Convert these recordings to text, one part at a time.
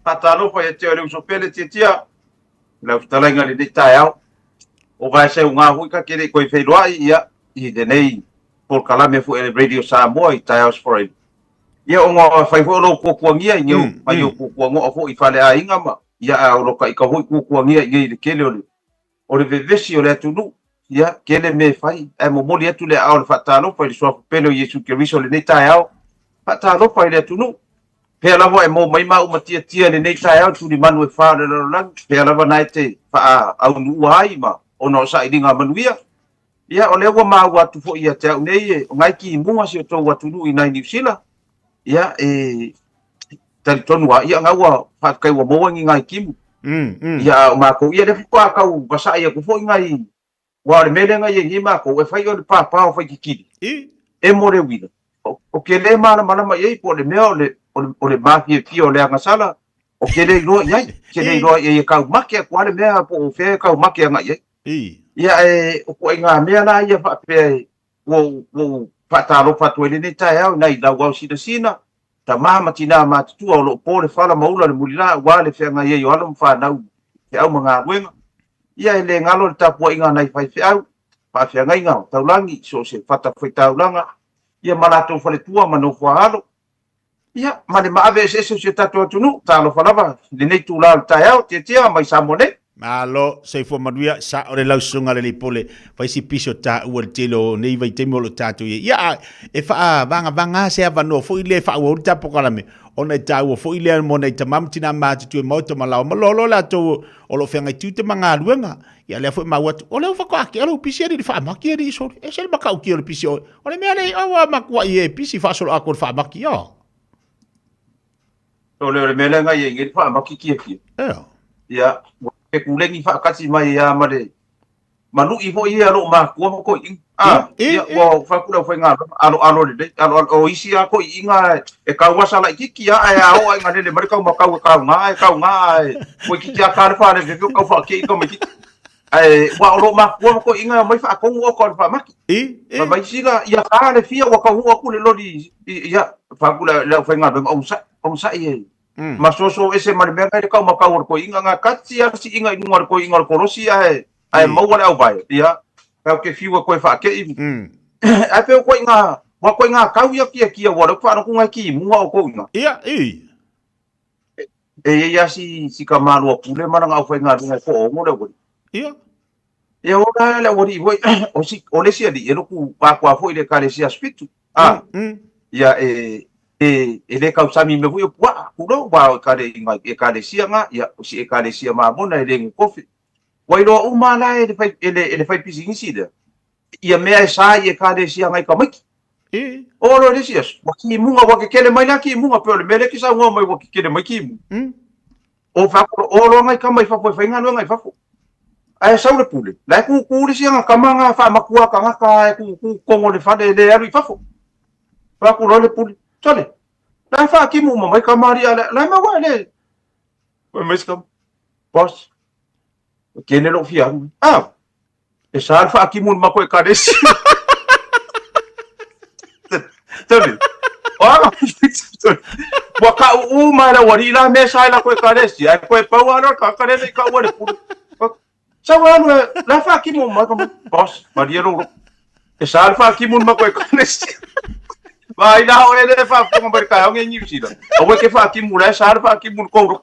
fatalo fa te le so pele tia la talenga le taiao o vai ser unha hui ka kere ko fe loa ia I de nei por kalame fu el radio Samoa I taiaos for ia o nga fai fo lo ko kuangia nyu mai o ko kuango fo I fale a inga ma ia o lo ka hui ko kuangia I le kele o le vevesi o le atunu ia kele me fai e mo moli atu le ao le fatalo fa le so pele Yesu Keriso le nei taiao fatalo fa le atunu pe lava e mo mai ma uma tia le nei taiao tu di manu e fa le lang pe lava nai te fa au nu ai ma ono sa idinga manuia ia o le wa ma wa tu fo ia te nei ngai ki munga si to wa tu I nai New Zealand ia tal tonu ia nga wa fa kai wa mo ngai ki ia ma ko ia le fa ka u ba sa ia ko fo ngai wa le mele ngai ni ma ko e fa yo le pa o fa ki e mo le wi o ke le mana ma ia po le me o le ma ki o le nga sala o ke le ro ia ke le ro ia ka ma ke ko le me po fe ka ma ke ngai ia o ko inga mea na ia fa pe wo patalo patwele ni tae na I wa sina ta mama tina ma tu o lo po le fala maula le mulina wa le fe nga ye yo alo fa na ke au manga wenga ia le ngalo ta po inga nai fai fe au pa fe nga inga taulangi so se fata foi taulanga ia malato fa le tua mano fa alo ia ma le ma ave se se tatu tunu talo falava le nei tu la tae te mai samone Malo sei fo manuia sa o le lausunga le pole vai si piso ta o le telo nei vai temo lo tatu ia e fa vanga se ava no fo ile fa o ta pokalame ona ta o fo ile mo nei tamam tina ma tu mo to malao malolo la to o lo fenga tu te manga luenga ia le fo ma wat o le fa ka ke lo pisi di fa ma ke di so e se ma ka o ke le pisi o le me ale o ma kwa ie pisi fa so a ko fa ma ki o le me le ngai ngi fa ma ki ia e kulengi fa kasi mai ya mare manu I fo ia lo ma ko ia wa fa kula fa nga alo de alo isi a ko inga e ka wa sala kiki ya e a o nga le mare ka ma ka nga ko kiki a ka fa le ko fa ki ko me ki e wa lo ma ko inga mai fa ko ko fa ma ki mai sila ia ka le fia wa ka ku le lo di ia fa kula la fa nga on sa ia masoso ese marmega de kauma kaur ko inga nga katsi si inga ingar ko rosi ai mau wala au vai ia ka ke fiwa ko fa ke ai pe ko inga wa ko inga kau ya ki wa ko fa ko nga ki mu wa ko inga ia ia si kamalu pule mana nga fa nga ko mo le ia o ka le wori voi o si o le sia di ero ku pa ko foi le kale sia spitu ia ele kausami me fu wa kulo wa kale inga e kale sia nga ya si e kale sia ma bona ele kofi wa ilo uma la ele fai pisi insida ia me sa e kale sia nga kamaki o lo le sia wa ki munga wa ke kele mai na ki munga pe le mele ki sa ngo mai wa ki kele mai ki o fa o lo ngai kamai fa fa nga lo ngai fa ai sa le pule la ku le sia nga kamanga fa makua ka nga ka ku kongo le fa de le ari fa ku lo le pule Tole. La fa ki mo mai kamari ala la ma wale. O mes kam. Boss. Kene lo fia. E sa fa ki mo ma ko kades. Tole. Wa ka u ma la wari la me sa la ko kades. Ai ko pa wa la ka kades ka wa le pu. Sa wa la fa ki mo ma kam. Boss. Maria lo. E sa fa ki mo ma ko kades. Vai na hora ele fa como mercado ngi New Zealand. O que fa ki mula sa fa ki mun ko.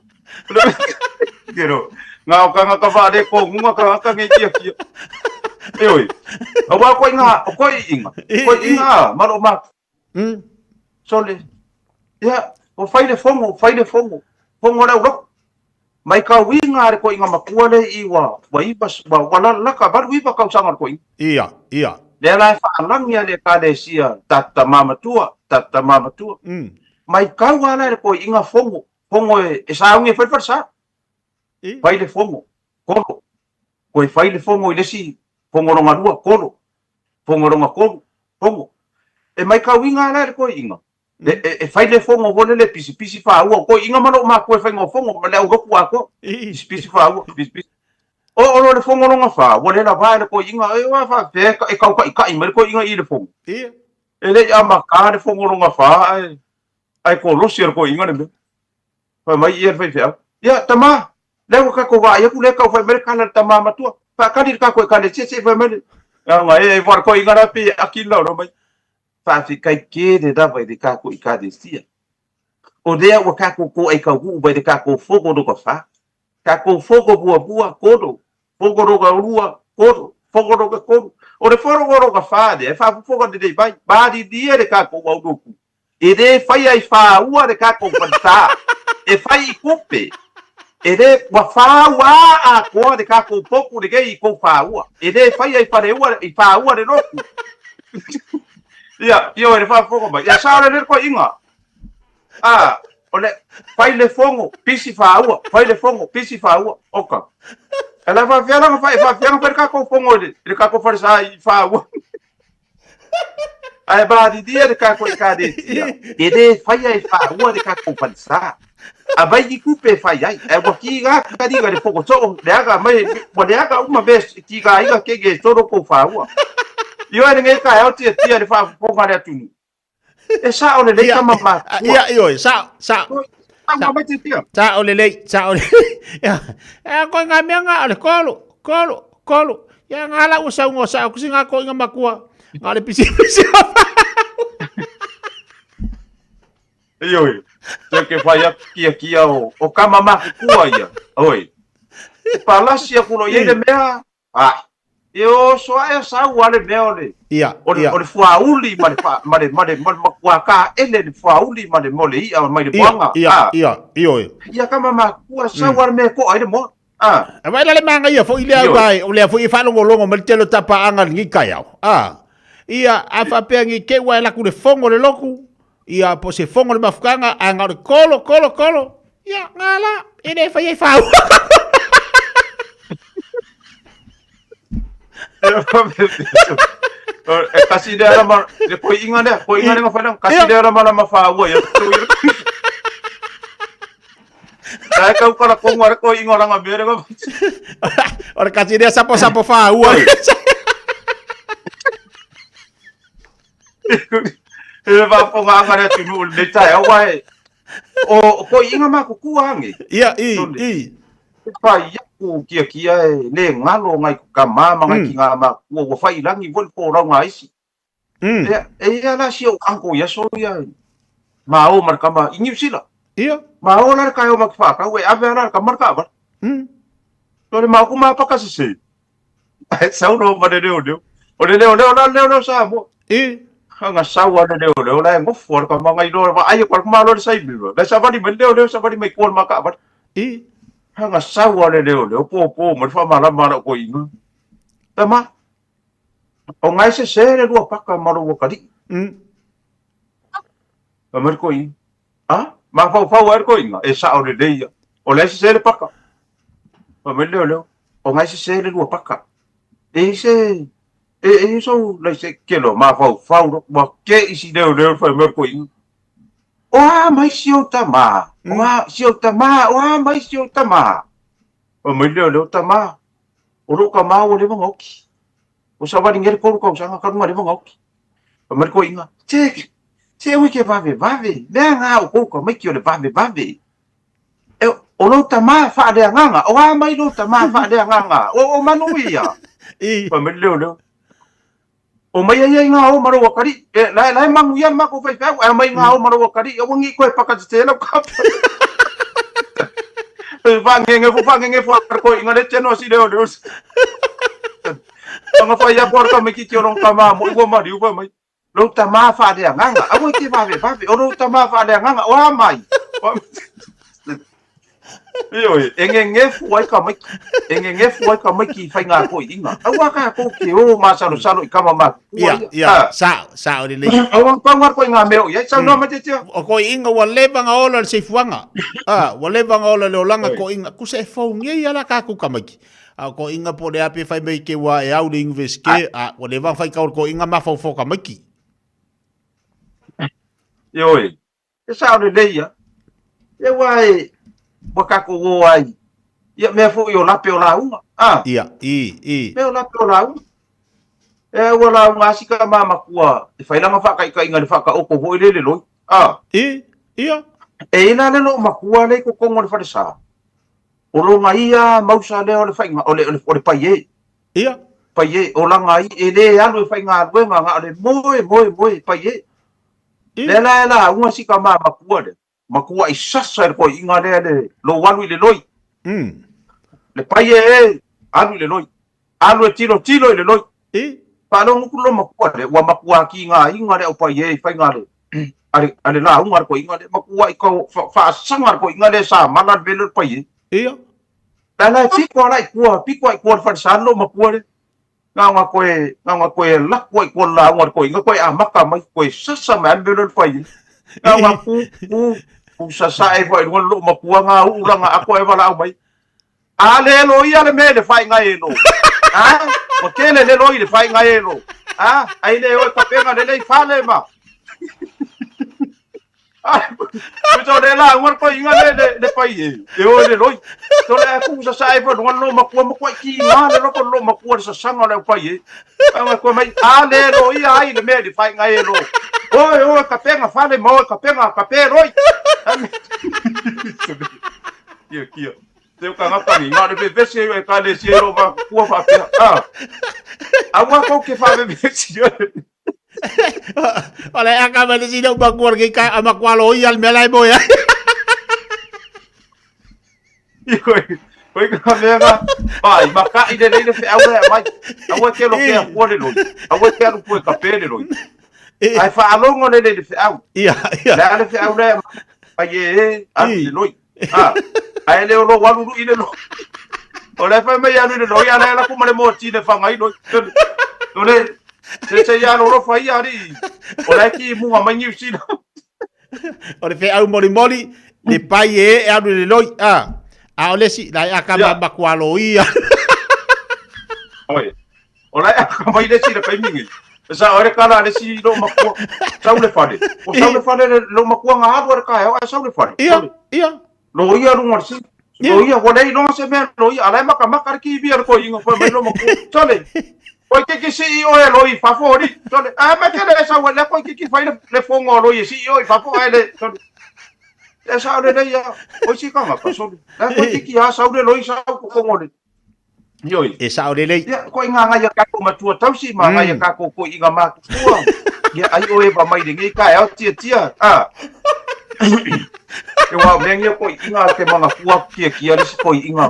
Pero nga ka fa de ko nga ka ngi ki. Oi. O wa ko inga malo ma. Sole. Ya, o fai de fongo. Fongo la ro. Mai ka winga ko inga makua le iwa. Wa ibas wa wala la ka bar wi ba ka sangar ko. Ia. Le la fa lang ya le kale sia tata mama tua mai kau ala ko inga fongo e sa unge fa sa fai le fongo kolo ko fai le fongo ile si fongo ronga dua kolo fongo ronga fongo e mai kau inga ala ko inga e fai le fongo vole le pisi fa ko inga mano ma ko fai ngo fongo ma le u ko ako pisi fa pisi o le fongo longa fa wole la vai ko inga e wa fa fe e ka mai ko inga i le fongo ele ama ka le fongo longa fa ai ko lo sier ko inga le fa mai ia fai fia ia tama le ka ko wa ia ku le ka fa mer kana tama matua fa ka dir ka ko ka le che fa mer nga e vor ko ingara pi akilo no mai fa fi kai ke de da vai de ka ko ka de sia o de wa ka ko e ka hu vai de ka ko fogo do ka fa ka ko fogo bua kodo fogo do ka rua kodo fogo do ka kodo o de fogo do ka fa de fa fogo de vai ba di dia de ka ko wa do ku e de fai ai fa ua de ka ko panta e fai kupe e de wa fa wa a ko de ka ko poku de ke ko fa ua e de fai ai fa de ua i fa ua de roku ia io e fa fogo ba ia sa le ko inga ole fai le fongo pisi fa ua fai le fongo pisi fa ua oka ela va fiala fa fiala per ka ko fongo de ka ko fa i fa ua ai ba di dia de ka ko ka de e de fai ai fa ua de ka ko pansa a vai di kupe fai ai e wa ki ga ka di ga de fogo so de aga mai wa de aga uma vez ki ga ai ga ke todo ko fa ua io e ngai ka au tia de fa fogo ga de tunu e sa o le le kama ma ia io sa sa o le e ko nga me nga le kolo ya nga la usa ngo sa ku singa ko nga makua nga le pisi io se ke fai kia o kama ma kua ia oi palasia kuno ye le mea io so ai sa wale meole ia o fuauli male makua ka ele fuauli male mole ia mai le buanga ia kama ma kua sa wale me ko ai mo e vai le manga ia fo ile vai o le fo i fa longo mal telo tapa anga ngi kaiao ia a fa pe ngi ke wa la ku le fongo le loku ia po se fongo le mafukanga anga le kolo ia ngala ene fa ia fa kasi dia lama ko ingan nga fa kasi dia lama fa wa ya saya kau kalau kau ngor ko ingon nga bere ko ora kasi dia sapo fa wa e va po nga nga tu no le tai wa o ko inga ma ku kuangi ia pa ia ku kia le ngalo ngai ka mama ngai ki nga ma wo fai langi vol po ra ngai si e la si o anko ya so ya ma o mar kama ingi sila ia ma o la ka yo mak fa ka we ave la ka mar ka ba to le ma ku ma pa ka se sa no ma de o le sa mo nga sa wa de la ngo for ka ma ngai do ba ai ko ma lo sai bi la sa ba di men de sa ba di mai ko ma ka ba nga sa wa le po mo fa ma la ko inga tama o ngai se le do pa ka ma lo ka di mer ko i ma fa wa ko inga e sa o le ia o le se le pa ka o me le o ngai se le do pa ka e so le se ke lo ma fa ro ma ke isi le fa mer ko inga mai sio tama sio tama mai sio tama o me le tama o ro ka ma o le ngoki o sa va ngere ko sa ka ma le ngoki o mer ko inga che o ke va ve le nga o ko mai ki o le va ve o lo tama fa de nga mai lo tama fa de nga o manu ia o me le o mai ai nga o maro wakari lai mangu ia ma ko fai fa mai nga o maro wakari o ngi ko pa ka te la ka fa ngenge ko inga le cheno si de os nga fa ya por ka me ki ron ka ma mo go ma riu fa mai lo tama fa de nga a mo ki va ve o lo tama fa de nga o mai io engenge fuai ka mai ki fai nga ko inga awa ka ko ke o ma salo i kama ma ia sa o le awa pa ko inga me o ia sa no ma te o ko inga wa leva nga ola se fuanga wa leva nga ola le olanga ko inga ku se fo ngi ala ka ku kamaki ko inga po le ape fai mai ke wa e au le inveske o le va fai ka ko inga ma fo kamaki io e sa o le ia e wai baka ko wo ai ia me fo yo la pe o la uma ia me o la pe o la uma e wala nga sika mama kua e fai langa fa kai inga le fa ka o ko ho le lo ia e ina le lo makua le ko kongo le farisa o lo ngaia mausa le o le fainga o le paie ia paie o la ngai e le alo e fainga we nga le moe paie le la unha sika makua le makua i sasa ko inga le lo walu le loi le paie alu le loi alu e tilo le loi pa lo ngu lo makua le wa makua ki nga inga le o paie fainga le ale la ungar ko inga le makua i ko fa sangar ko inga le sa manan velo paie ia la piko lai ko fa sanlo makua le nga koe la ko la ungar ko inga koe amaka mai koe sasa man velo paie nga ku sasa e foi lo makua nga ulanga ako e wala mai ale lo ia le me le fai nga elo o tele le lo i le fai nga elo ai le o ka penga le fale ma Pero de la umar ko inga le pai e o le loi to le ku sa sai po lo makua mo ki nga le lo makua sa sanga le pai anga ko mai ale lo ia ai le me le fai nga elo o ka penga fale mo ka penga ka pe roi kia te ka ngata ni nga le vese e ka le siero ba ku fa pe awa ko ke fa be vese oleh akam di sini bakuar kita ama kualo ial melai boya. Oi kamera, pai, maka ide le fe awe mai. Awe ke lo ke ko le loi. Awe ke lo ko ka pe le loi. Ai fa alongo le fe awe. Iya. Le fe awe pai e le loi. Ai le lo walu ide lo. Ole fa me ya le loi ala la ko male mo ti le fa ngai loi. Ole se ya lo fai ari ora ki mu ma ngi sino ora fe au moli le pai e au le loi ole si la akama bakwalo ia oi ora akama ile si le pai mingi sa ora kala le si lo makua sa le fale o sa le fale lo makua nga ora ka e sa le fale ia lo ia lu ngor si lo ia wala no se me lo ia ala maka ki bi ko ingo fa me lo makua sale Oi que CEO e loi fa fori. Tole, ma che le sa wala ko que fai le fongo loi CEO e fa fo ele. E sa le ya. Oi si kanga pa so. La ko que ya sa le loi sa ko ngole. Yoi. E sa le lei. Ya ko nga ya ka ko matua tau si ma nga ya ka ko inga ma tua. Ya ai o e ba mai de ngai ka ya tia. E wa mengia ko inga ke manga kuap kia le ko inga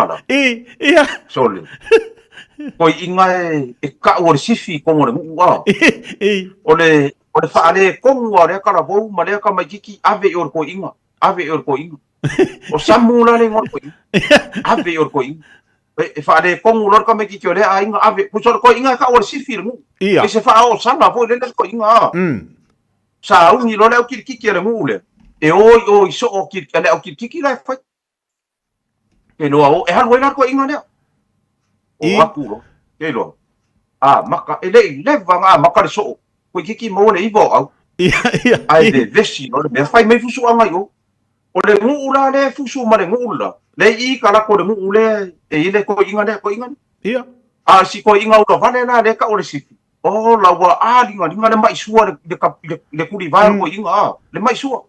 la. Ia. Sole. Ko inga e ka o sifi ko mo wa ole fa ale ko mo re ka bo ma le ka majiki ave or ko inga o samula le ngor ko ave or ko inga e fa ale ko mo lor ka majiki ole a inga ave ko ko inga ka o sifi mu e se fa o sanga fo le ko inga sa u ni lo le o ki le mu le e o so o ki le o ki la fa e no o e hal wena ko inga le o apuro elo maka ele vanga maka so ko kiki mo le ivo au ia ai de vesi no le fai me fusu anga yo o le ngula le fusu ma le ngula le I kala ko le ngule e ile ko inga ia si ko inga o vale na le ka o le sifi o la wa linga le mai sua le kuri vai ko inga le mai sua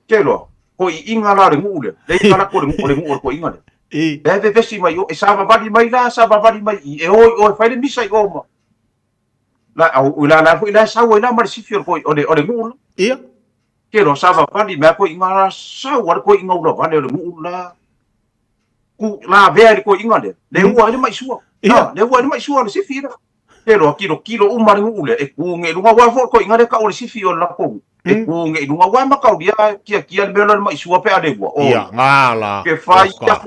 kelo ko inga la le ngule le kala ko le ngule ko inga Bebe vesi mai o e sa vavali mai e o fai le misa i goma. La fu ila sa o ila mar sifio ko o le ngula. Ia. Kero sa vavali me ko inga sa o ko inga o vale le ngula. Ku la ve ko inga le ua le mai sua. Le ua le mai sua le sifira. Kero kilo umar ngule e ku nge lunga wa fo ko inga le ka o le sifio la ko. E ku nge lunga wa ma ka dia kia le melo le mai sua pe ale ua. Ia ngala. Ke fai ya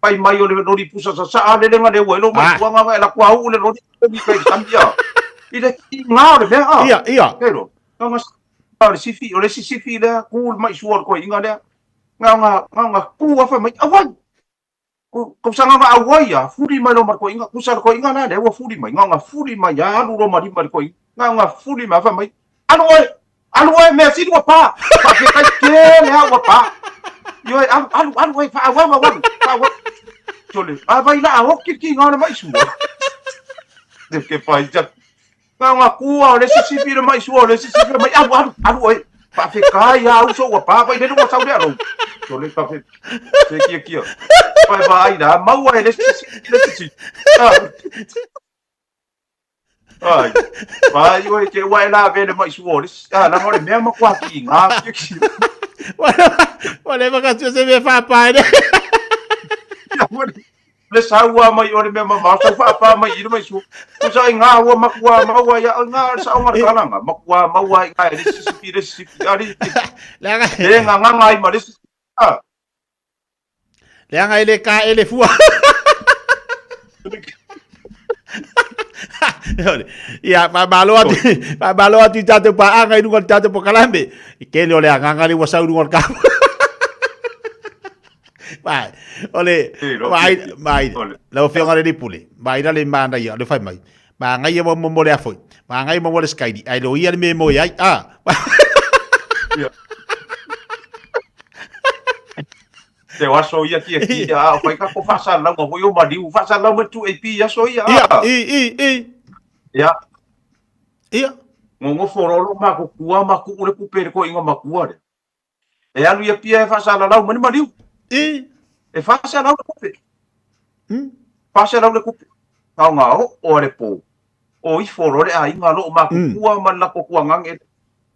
pai mai o le lori pusa sa le nga le welo mai tuanga la kwa u le lori mi kai tambia ida nga le mea ia pero nga sa sifi o le sifi le ku mai suor ko inga le nga ku fa mai awan ko sanga nga awai ya furi mai lo mar ko inga ku sa ko inga na le wa furi mai nga furi mai ya lu ro mari mar ko nga furi mai fa mai anu me si do pa ke kai le wa pa yo anu wai fa wa Tole, vai la o ki ngana mai su. De que pai ja. Nga kua le sisipi le mai su le sisipi mai anu oi. pa fe kai ya uso wa pa pa ide no sa de alo to le pa fe kia pa vai da mau ai le ai vai oi ke wai la vele mai suores la mo le mesmo kwa ki nga Wala ba kasi sa may papay na? Le sawa mai ore me mama sa fa mai ire mai su sa nga wa makwa mawa ya nga sa nga kala nga makwa mawa nga resipi ari La nga ngai ma resipi nga ile ka ile fua. Ya pabalo ati tato pa anga inu tato po kalambe kele ole anga ngali wasa unu ka. Vai, ole, vai, lo fio ngale di pule. Vai dale manda ya, le fai mai. Ma ngai mo mo le afoi. Ma ngai mo le sky. Ai lo ia me mo ya. Te waso ia ki ya, fai ka ko fasa la mo yo ma diu fasa la mo tu EP ya so ya. Ya. Ia. Ngo forolo ma ko kua ma ku le kupere ko inga ma kua de. E alu ia pia fasa la mo ni ma diu. E fasa la ko pe. Fasa la ko pe. Ka nga o re po. O I forole ai nga lo ma ku kua ma la ko kua ngange.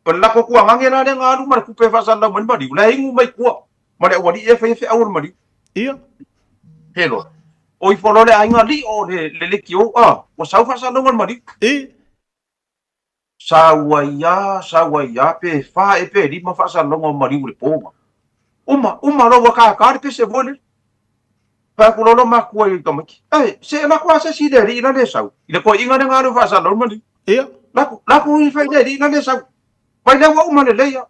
Pen la ko kua ngange na de nga lu ma ku pe fasa la mo ni ma diu. La ingu mai kua. Ma le wadi e fe aur ma diu. Ia. Hello. O I forole ai nga li o le kio o sa fasa la mo ma diu. Sawaya pe fa e pe di ma fasa la mo ma diu le po. Uma lo waka ka pe se vole. Pa ku lo ma ku ai tomaki. Se la ku asa si de ri na le sau. Ile ko inga nga lo fasa lo ma di. Ia. La ku I fa de ri na le sau. Pa le wa uma le le ya.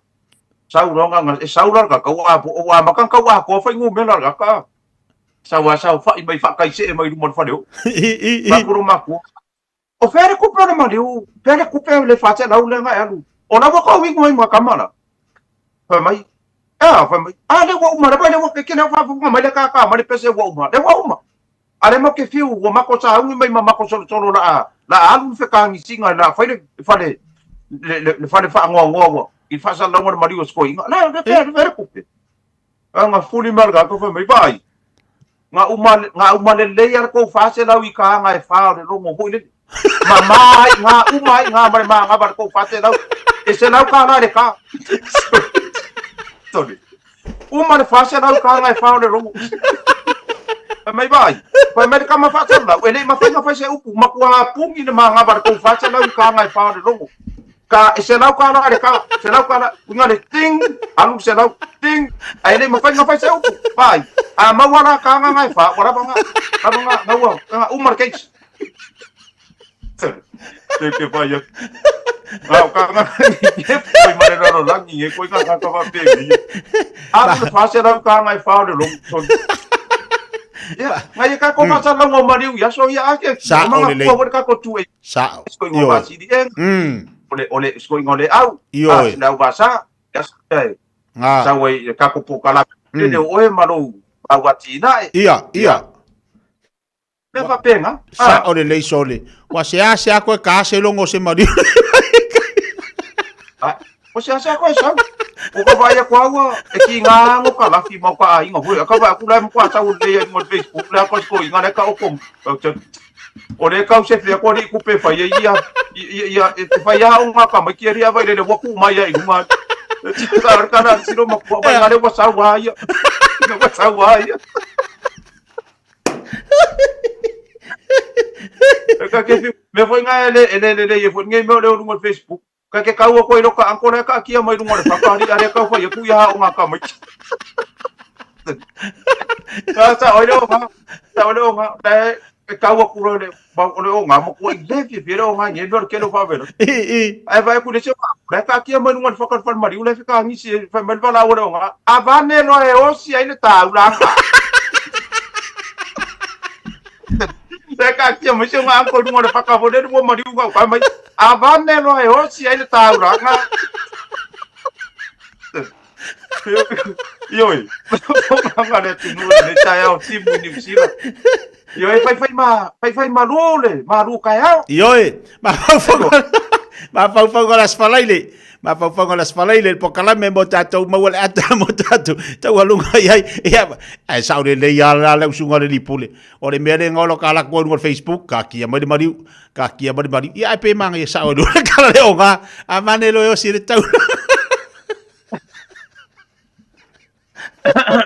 Sau lo nga sau la ka wa po wa ma kan ka wa ko fa ngu me la ka. Sau fa I mai fa kai se mai lu mon fa deu. Pa ku lo ma ku. O fere ku pro ma deu. Fere ku pe le fa se la u le nga ya lu. O na wa ko wi mai ma kamala. Pa mai fa mai le wa uma le wa ke na fa ma le ka ma le pese wa uma le wa uma ale mo ke fiu wa ma ko sa umi mai ma ko solo la alu fe ka ngi singa la fa le fa ngo I fa sa la mo ma dio sko inga la le ku pe nga fuli marga ko fa mai bai nga uma le ya ko fa se la wi ka nga fa le lo ngo ho le nga ma ba ko fa se la e se la ka la le ka uma le fase na ka ngai fa le rongo mai vai vai mai ka ma fa la ele ma fa se upu ma kwa pungi le ma ngabar ko fa se na ka ngai fa le rongo ka se na ka na le ka se na ka na le ting alu se na ting ai le ma fa se upu vai ma wala ka ngai fa wala ba nga wa umar ke ke fa ya ka foi mare ro langi e koi ka fa pe le fase ra ka ngai fa le long ya ngai ka ko fasa la ngo mariu ya so ya ke sa ole le ko ka ko tu e sa ko ngo ba si di ole sko ngole au na basa ya sa we ka ko po kala le o e malo ba watina ia le fa pena sa ole le sole wa se ko ka se longo se mariu o se asa ko sa o ka vai kwa wa e ki nga ngo ka la fi ma ka ai ngo ka va ku la mo kwa sa u le mo Facebook la ko ko nga le ka o kom o le ka se fe ko ri ku pe fa ia e fa ia o nga ka ma ki ria vai le wa ku ma ia I ma ka na si no ma ko va nga le wa sa wa ia no wa sa wa ia ka ke me foi nga le e foi ngai me le no Facebook ka ke kau ko ilo ka angko ka kia mai lungo le pakari are ka fa ku ya o nga ka mai sa oi lo nga te kau ko le ba o nga mo ko le fi pero nga ni do ke lo fa vero ai vai ku le se ka kia mai lungo fa ka fa mari u le ka ngi si fa mai va la o nga avane lo e o si ai le ta u la ka kia mai se nga angko lungo le fa ka vo le mo mari u ka mai avane lo e o si ai le ta u la nga Yoi, nga le tunu le tai au timu ni sila. Yoi fai ma lole, ma ru kai au. Yoi, ma Ma fau ngolas falaile. Ma fau ngolas falaile po kala me mo tatou mau le ata mo tatou. Tau alunga ai ia ai saure le ia la sunga le pule. O le mere ngolo kala ko no Facebook ka kia mari mari. Ia pe mang ia saure kala le onga. Amane lo yo sire tau.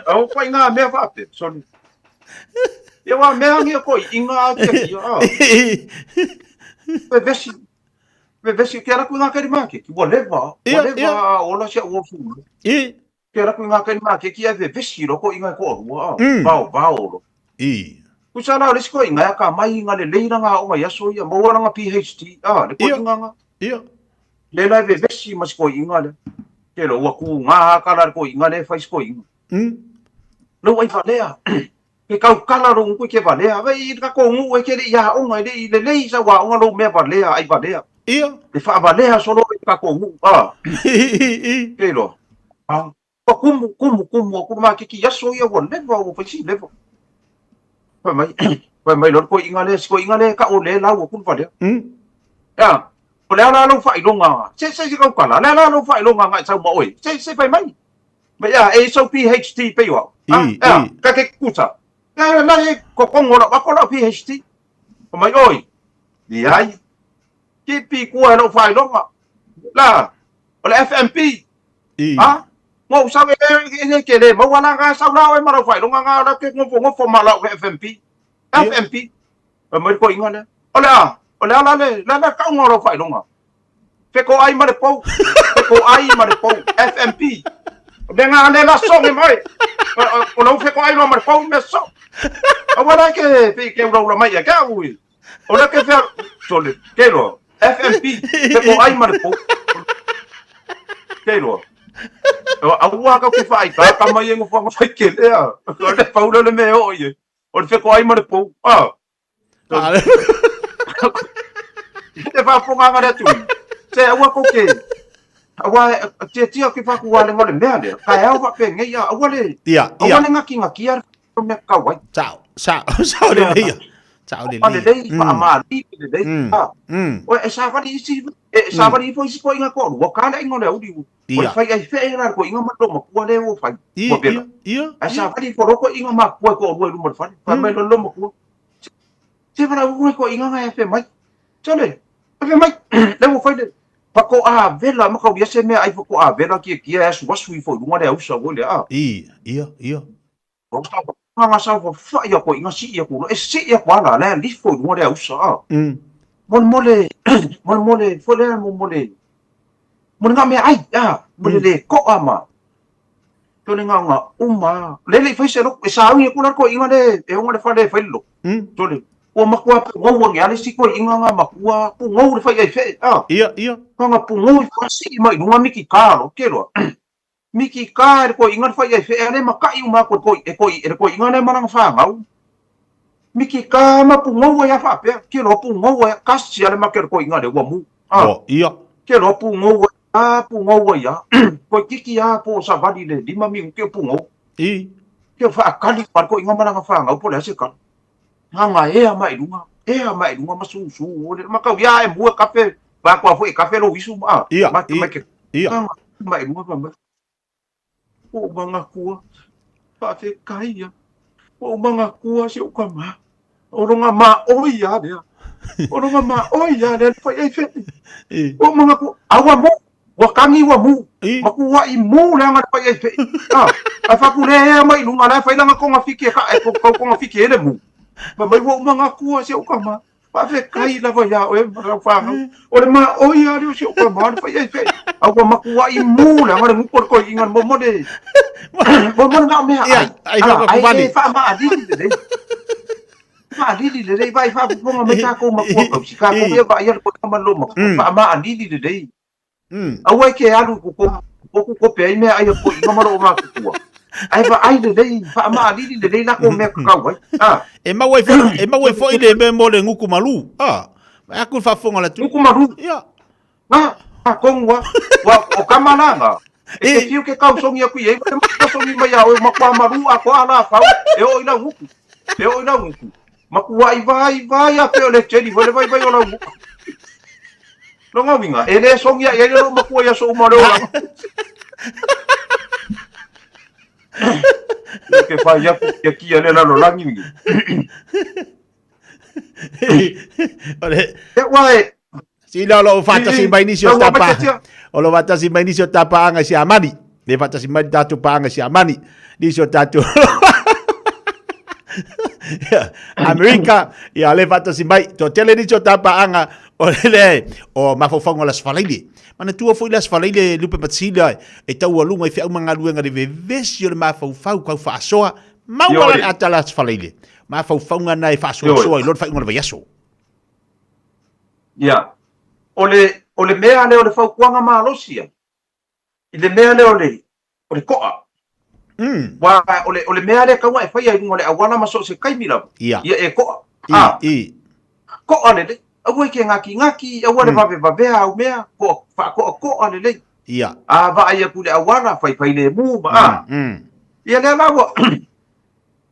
Au pai ngā mea whapte, sorry. Ia wā mea ngia koi, i ngā kia Pe vesi ke raku ngā kari māke, ki walewa ola sia uofu. Ke raku ngā kari māke, ki ai vesi roko i ngā kōrua, bao ro. Kusa rao lesi koi ngā ka mai ngā le leira ngā o ngā yaso ia, maua ngā PhD, le koi ngā. Le lai vesi mas koi ngā le. Ke lo waku ngā kala koi ngā le fais koi ngā. Lo ai valea. Ke kau kala ro ngui ke valea. Wei ka ko ngu e ke le ia o ngai le lei sa wa o ngalo me valea ai valea. Le fa valea solo ka ko ngu. Ke lo. Ko kumu ma ke ki yaso ia won le wa o fasi le. Pa mai lo ko ingale ka o le la o kun valea. Ya. Ko le ala lo fa ilonga. Se ka kala. Le ala lo fa ilonga ngai sa mo oi. Se pa mai. But yeah, so PhD pe yo. Ka ke kuta. La ko ngora ba ko la PhD. Ko mai oi. Di ai. Ki pi ku no fai lo ma. La. O le FMP. Mo sa ke le mo wala ga sa la e ma ro fai lo nga la ke ngo ma la FMP. FMP. Mai ko ingana. Ola la ka ngora fai lo nga. Fe ko ai ma de po. FMP. Dengan ane la song mai. O no fe ko ai no mar pau me so. Agora que ulo mai ka ui. Ora que fe sole. Quero. FMP. Fe ko ai mar pau. Quero. Agora que fai ka mai ngo fa que le. O le pau le me oye. O fe ko ai mar pau. Te fa ponga ngare tu. Se agora ko ke. Awa tia ki fa ku wale ngole mea le. Ka e fa pe ngai a wale. Awale ngaki ar me ka wai. Sao le ia. Sao le. Ale dei fa ma di le dei. O e sa fa di si e sa fa di fo si ko inga ko. Wa ka le ngole udi. O fa ai fe na ko inga ma do ma ku le o fa. Ia. A sa fa di fo ko inga ma ko ru mo fa. Fa me lo mo ku. Se fa na ko inga nga fe mai. Chole. Fe mai. Le mo fa de. Pako a vela ma kau se me ai pako a vela ki as wasu I fo lunga le usa go le a. Ia. Ko nga sa fo fa ia ko inga si ia ko e si ia ko ala le li fo lunga le usa. Mon mole fo le mon mole. Mon nga me ai mole le ko ama. To le nga uma le fa se lo e sa ngi ko inga le e nga le fa le fa lo. To le o makua ngau ngi ale si ko inga nga makua pu ngau le fa ia fe. Ia. Kanga pungu fa si mai nunga miki karo kero. Miki kar ko ingan fa ia fe ale makai uma ko ingan e marang fa ngau. Miki ka ma pungu ya fa pe kero pungu ya kasi ale maker ko ingan e wa mu. Ia. Kero pungu ya. Ko kiki ya po sa vadi le 5 mil ke pungu. Ke fa kali par ko ingan marang fa ngau po le se kan. Hanga e mai nunga masu le makau ya e bua kafe. Ba ko foi café lo isu ma. Ia. Mai mo ba. O manga kua. Pa te kai ya. O manga kua si o kama. O ronga ma oia de. O ronga ma oia de fa e fe. O manga ku awa mo. Wa kangi wa mu. Ma ku wa I mu la nga fa e fe. A fa ku le mai lunga la fa la ko nga fike ka e ko nga fike le mu. Ma mai wo manga kua si o kama. Pa fe kai la va ya o ma fa o le ma o ya ri si o ka ma fa ya fe a ko ma ku I mu la ma mu ko ingan mo de mo na me ai fa ma di de ma di de vai fa po ma me ka ko ma ko si ka ko ya ba ya ko ma lo ma fa ma di de a we ke alu ko pe me ai ko I ma ro ma ku ai va ai de fa ma di de la ko me ka wa E ma wai fo ile me mo le nguku malu. Aku fa fonga la tu. Nguku malu. Ia. Kongwa. Wa o kamalanga. E fiu ke kau songi aku ye, ma songi mai au ma kwa maru a ko ala fa. E o ina nguku. Ma ku vai a pe le cheri, vai o la nguku. Longa winga. Ele song ya lo makua ya so umaro lang. Ke fa ya ki ya le la lo lang wingi. Ya wai. Sila lo fata si mai nisio tapa. O lo fata si mai nisio tapa anga si amani. Le fata si mai tatu pa anga si amani. Nisio tatu. Amerika ya le fata si mai to tele nisio tapa anga o le o mafofongo las falaili. Mana tua foi las falaili lupe patsila e tau alunga i fia manga luenga de vesio le mafofau kau fa soa. Mawala ata las falaili. Mafofonga na e fa soa i lot fa ngona vayaso. Ya. Ole mea le ole fau kuanga malosia. I le mea le ole koa. Wa ole mea le kawa e fai ai ngole awana maso se kaimila. Ia e koa. Koa le awe ke ngaki awa le babe au mea koa le. Ia. Va ai ku le awana fai le mu ba. Ia le lawa.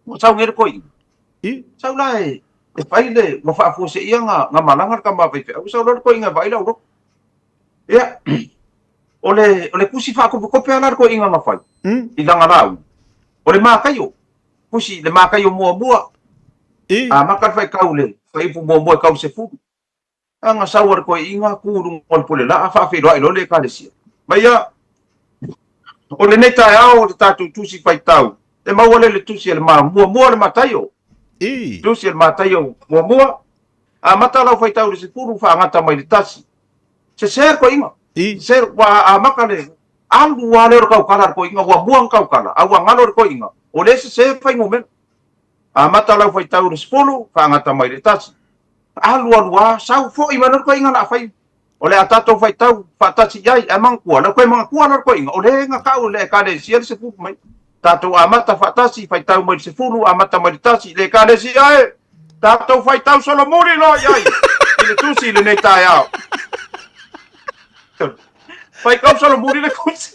Mo sau ngere koi. Sau lai e fai le mo fa fo se ia nga malanga ka ma fai au sau lo koi nga vai lo. Ia. Ole kusi fa ko pe ala ko inga nga fai. I langa lau. Ole makayo. Kusi le makayo mua. Makan fai kaule. Fai fu mua kau se fu. Anga sawar ko inga kurung on pole la fa fe lo le ka le sia. Maya. Ole neta ao tatu tusi fai tau. E ma ole le tusi le mua le matayo. Tusi le matayo mua. Mata lau fai tau le se fu fa ngata mai le tasi. Se ser ko inga. Ser wa makale alu wale ro kau kala ko inga wa buang kau kala awa ngalo ko inga ole se fai ngomen mata lau fai tau respolo fa ngata mai retas alu wa sau fo i manor ko inga na fai ole atato fai tau fa tasi jai amang ko na ko mang ko na ko inga ole nga kau le ka de sier se fu mai tato amata fa tasi fai tau mai se fulu amata mai tasi le ka de si ai tato fai tau solo muri lo yai ile tusi le nei tai ao fai kau solo muri le kusi.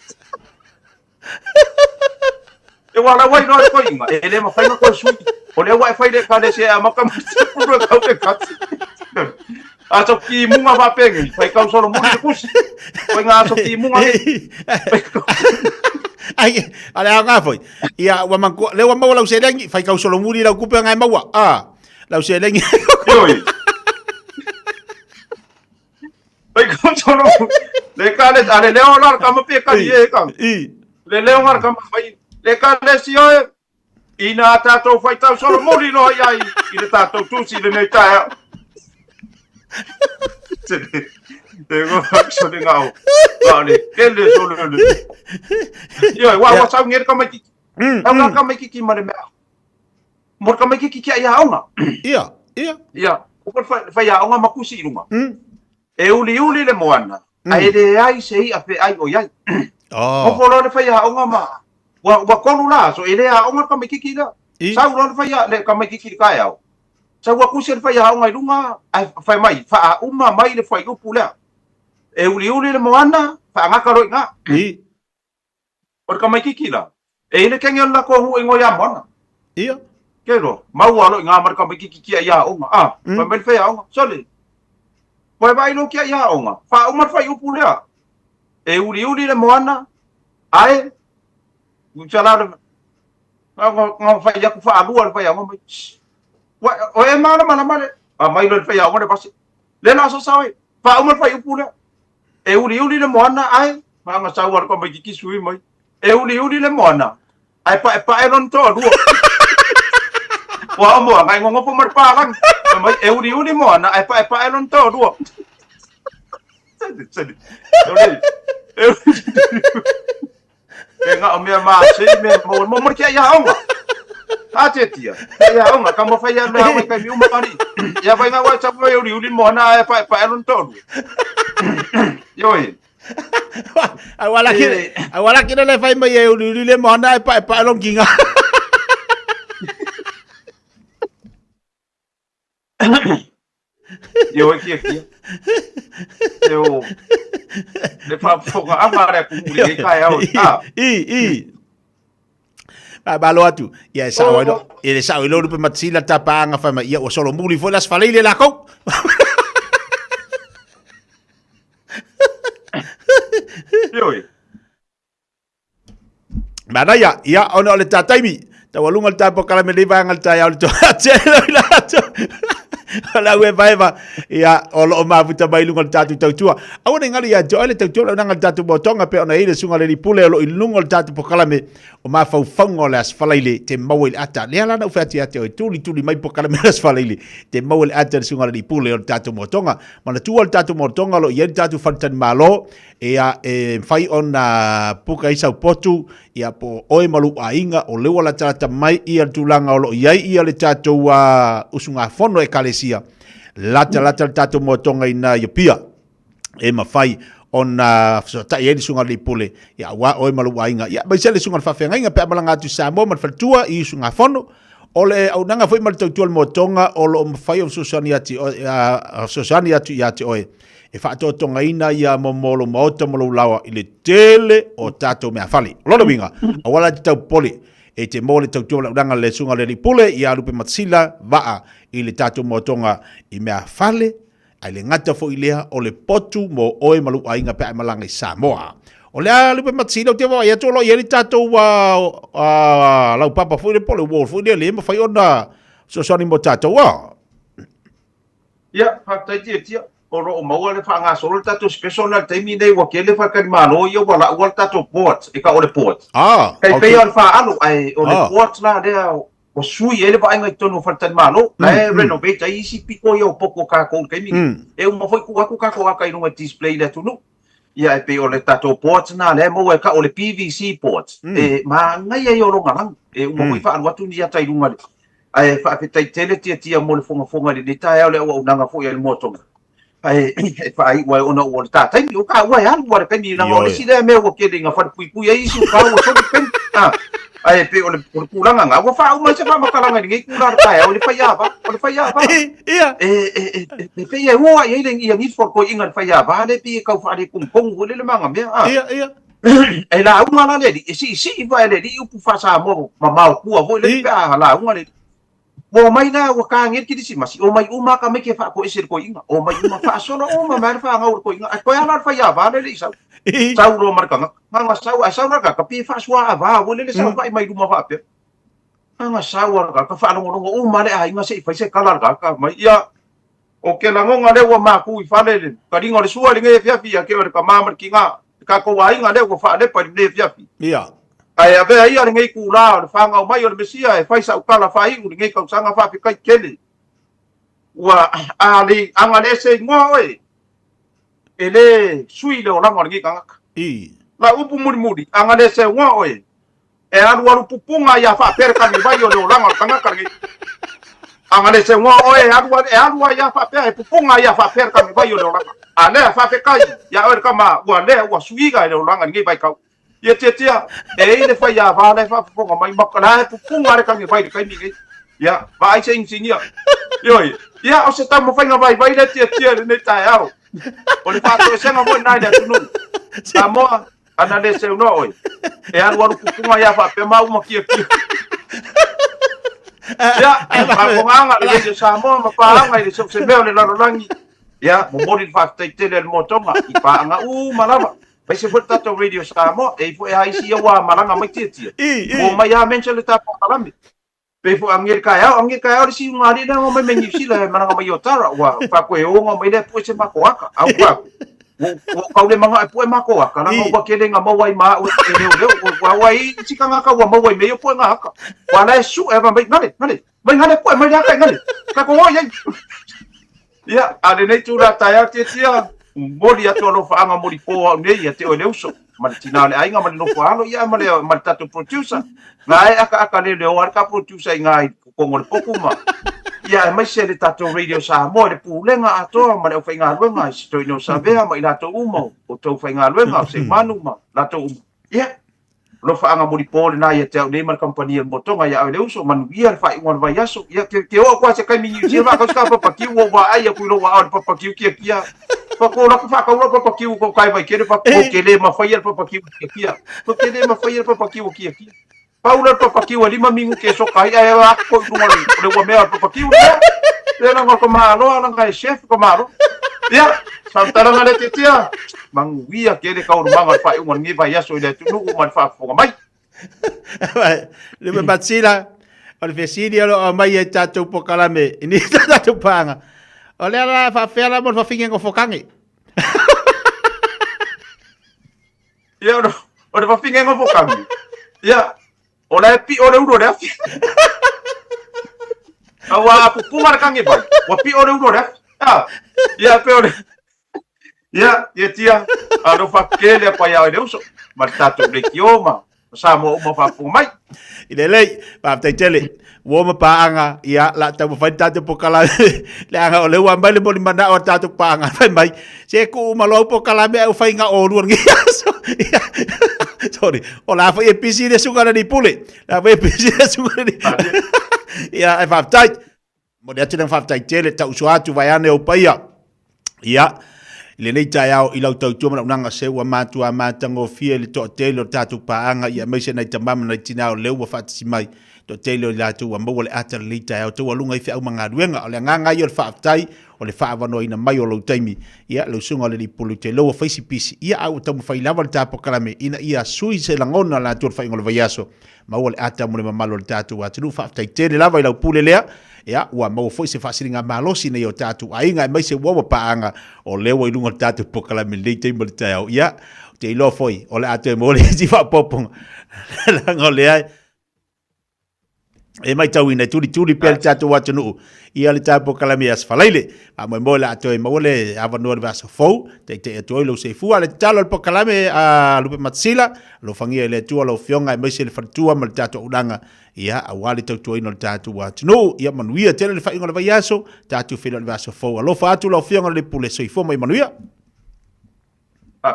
E wala wai no ko inga. Ele ma fai no ko sui. Ole wai fai le kale se amaka puro kau te katsi. Aso ki munga va pengi. Fai kau solo muri le kusi. Fai nga aso ki munga. Ai, ala nga foi. Ia wa man le wa mawa lau se lengi fai kau solo muri lau kupe ngai mawa. Lau se lengi. Yoi. Fai kau solo le kale ale leo lar kama pe kali e kam. Le leo ngar kama fai le kale si oi. Ina tato fai tau solo muri no ai. Ile tato tusi le nei tai. Tengo solo ngau. Vale, kele solo le. Yo, wa sa ngir kama ki. Anga kama ki mare me. Mor kama ki ya aunga. Ia. Ko fai ya aunga makusi ruma. E uli le moana. Ai de ai sei a fe ai o ai. O folo le fai ha onga ma. Wa kolu la so ele ha onga ka me kiki la. Sa lo fai le ka me kiki ka ya. Sa wa kusi le fai ha onga lunga ai fai mai fa uma mai le fai upu la. E uli le moana fa nga ka ro nga. Por ka me kiki la. E ile kengel la ko hu ngo ya mona. Ia. Kero, mau alo nga mar ka me kiki ya onga. Fa me fai ha onga. Sole. Poi vai lo kia ia onga. Fa uma fai upu lea. E uli le moana. Ai. Uchala. Nga fai ya ku fa alua le fai onga mai. O e mana male. Mai lo fai onga le pasi. Le na so sawe. Fa uma fai upu lea. E uli le moana ai. Ma nga sawar ko mai kiki sui mai. E uli le moana. Ai pa e non to duo. Wa mo ngai ngo po mar pa lang. Mai e uli moana ai pa e non to duo. Sedi. Nga o mea maa se mea mo kia ia onga. Ate tia. Ia onga kamo fai ia lea mai kai mi uma mari. Ia vai nga wai sapu e uli moana ai pa e non to duo. Yoi. Awala kira le fai mai e uli le moana ai pa e non kinga. Yo aqui. Eu le fa foga amare ku muri kai au. Balo atu. Ia sa wano. Ele sa wano pe matsila tapanga fa ia o solo muri foi las falei la ko. Yoi. Mana ya ono le tataimi. Tawalunga le tapo kala me leva ngal taya le to. Ala we vai va ia olo o mafuta mai lunga tatu tautua. Au nei ngali ya jo le tautua na ngal tatu botonga pe ona ile sunga le pule lo ilunga tatu pokala me o mafau fango le asfalaile te mawil ata. Le ala na ufati ate o tuli mai pokala me asfalaile te mawil ata sunga le pule o tatu botonga. Mana tu o tatu botonga lo ia tatu fantan malo ia fai ona puka isa potu ia po oe malu ainga o lewa la tata mai ia tulanga o lo iai ia le tatu usunga fono e kalesia lata tatu motonga ina ia pia e mafai ona ta ia di sunga le pule ia wa oe malu ainga ia ba sele sunga fafenga inga pe malanga tu samo man fatua i sunga fono ole au nanga foi mal tatu motonga o lo mafai o susaniati yati oe e whaato tonga ina ia momolo maota molo lawa i le tele o tato mea fali. Lono winga, a wala te tau poli e te mole tau tua lauranga le sunga le ripule i a rupe matsila waa i le tato motonga i mea fale ai le ngata fo i lea o le potu mo oe malu ainga pe malanga i Samoa. O le a rupe matsila o te waa ia tolo i le tato lau papa fo i le pole wall fo i le ma fai ona so soni mo tato waa. Ia, haktai tia. Oro o maua le whaanga solo tato special na taimi nei wa kele whakari mano ia wala ua tato port, e ka o le port. Kai pei al wha alo, ai o le port na rea o sui ele wa ainga i tonu whakari mano, na e renovate ai isi piko ia o poko kako kai mingi. E uma foi kuaku kako aka i runga display le tunu. Ia e pei o le tato port na le mo e ka o le PVC port. E ma ngai e o ronga lang, e uma foi wha anu atu ni ata i runga le. Ai whaapetai tele tia mo le fonga le tae au le au nanga fo ia le motonga. Ai fai wa ona o ta tai o ka wa ya wa ka ni na o si le me o ke dinga fa pui ai su ka o so pen ai pe o le kulanga nga wa fa o ma se fa makalanga ni ku la ta o le fa ya ba ia pe ia o ai le ia ni for ko inga fa ya ba le pi ka fa le kum kong o le manga me ia ai la o ma le di si va le di u fa sa mo ma ku o le pa la o le mo mai na wa ka ngir ki disi masi o mai uma ka me ke fa ko isir ko inga o mai uma fa solo o ma mar fa ngaur ko inga ko ya lar fa ya va le sa ro mar ka nga sa na ka pi fa swa va o le sa vai mai duma fa pe nga sa wa ka fa no o ma le ai nga se fa se kalar ka mai ya o ke la ngonga le wa ma ku i fa le ka ringo le sua le nge fia fia ke ka ma mar ki nga ka ko wa inga le ko fa le pa le fia fi ia ai ave ai ale ngai kula fa nga mai o le mesia e fai sa ukala fai u ngai ka sanga fa kai kele wa ali anga le se ngoi ele sui le ora ngai ka la upu muri anga le se ngoi e alu pupunga ya fa per ka ni vai o le ora ngai ka ngai anga le se ngoi alu ya fa per pupunga ya fa per ka ni vai o le ora ale fa fe kai ya o ka ma wa le wa sui ga le ora ngai vai ka ia tia e le fai a va le fa fonga mai makana pu punga le kangi vai kai ni ia vai sing ia yoi ia o se tamo fai nga vai le tia le tai au o le fa to se nga mo nai le tunu amo ana le se no oi e an waru pu punga ia fa pe mau makia ia fa fonga le sa mo ma pa nga le so se me le la rangi ia mo mori fa tele le motonga i pa nga malava Pai se foi tato radio Samoa e foi ai si wa malanga mai tia. O mai a mention le tapo kalami. Pe foi angir kaya le si ngari na mai mengi si le malanga mai otara wa fa ko e o mai le po se makoaka. Au wa. O ka le manga po makoaka na mo ke le nga mo wai ma o le wa wai si ka nga ka wa mo wai me po nga ka. Wa la su e mai ngale. Mai ngale po mai ka ngale. Ka ko ya. Ya, ale nei tu la taya tia. Mori atu no fa anga mori po nei ate o leuso martina le ainga mali no falo ia mali tato producer ngai aka le o arka producer ngai ko ngol pokuma ia mai se le tato radio Samoa le pulenga ato mali o fainga luenga sto no sabea mai lato umo o to fainga luenga se manu ma lato ia lo fa anga mori po na ia te nei mar company motonga ia o leuso man ia fa ngol vai aso ia te o kwa se kai mi ni va ka ska pa ki wo va ai ku lo va pa ki kia Pako la fa ka ro pa kiu ko kai vai kere pa ko kele ma fa yer pa kiu kia ko kele ma fa yer pa kiu kia paula pa kiu ali ma mingu ke so kai ai a ko no le wa me pa kiu le na ko malo na kai chef ko malo Ya, samtara le titia. Manguia kele kau manga fa un ngi vai aso ile tu nu man fa fo mai. Le me batsila. Ole fesini alo mai e tatu pokalame. Ini tatu panga. Ole ala fa fela mo fa fingengo fokangi. Ya, ora fa fingengo fokangi. Ya, ora pi ora uro le. Awa pupungar kangi bai. Wa pi ora uro le. Ah, ya pe ora. Ya, tia. Alo fa kele pa ya ile uso. Matatu le kioma. Samo mo fa fu mai. Ile lei, pa tele. Wo ma paanga ia la ta fa tatu pokala. Le anga ole wa mbale mo mana o tatu paanga fa mai. Se ku ma lo pokala me o fa inga o luar ngi. Sorry. Ola fa e pisi de sugara di pule. La fa e pisi de sugara di. Ia e fa tai. Mo de tena fa tai tele ta usuatu vai ane o paia. Ia le nei tai au i lau tau tuama nanga se ua matua matango fia le to tele tatu paanga ia mai se nei tamama nei tinao leu wa fatisi mai to tele la tu wa mo le ata le tai au tu lunga i fe au manga ruenga o le nganga i o le faaftai o le faavano ina mai o lo taimi ia lo sunga le pulu te lo faisi pisi ia au tamu fai lava le tapo kalame ina ia sui se langona la tu fai ngol vaiaso ma o le ata mo le mamalo le tatu wa tu faaftai tele lava i lau pule lea ya wa mo foi se fasiringa malosi nei o tatu ainga mai se wa paanga o lewa i lunga tatu pokala me le te mo le tau ya te lo foi o le ate mo le si fa popong la ngole ai e mai tau ina tuli pel tatu wa tunu ia le tatu pokala me as falaile a mo le ate mo le avano le vaso fo te to lo se fu ale talo pokala me a lupe matsila lo fangia le tu lo fionga mai se le fatua mo le tatu udanga ia awali tau tuaino le tatu wa tunu ia manuia tele le whainga le vaiaso tatu whina le vaso fau alofa atu lau whianga le pule so i fo mai manuia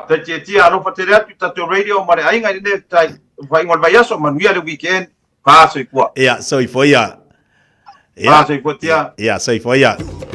te tia alofa te rea tatu radio mare ainga i ne tai whainga le vaiaso manuia le weekend so i pua ia so i fo ia so i pua tia ia so i fo ia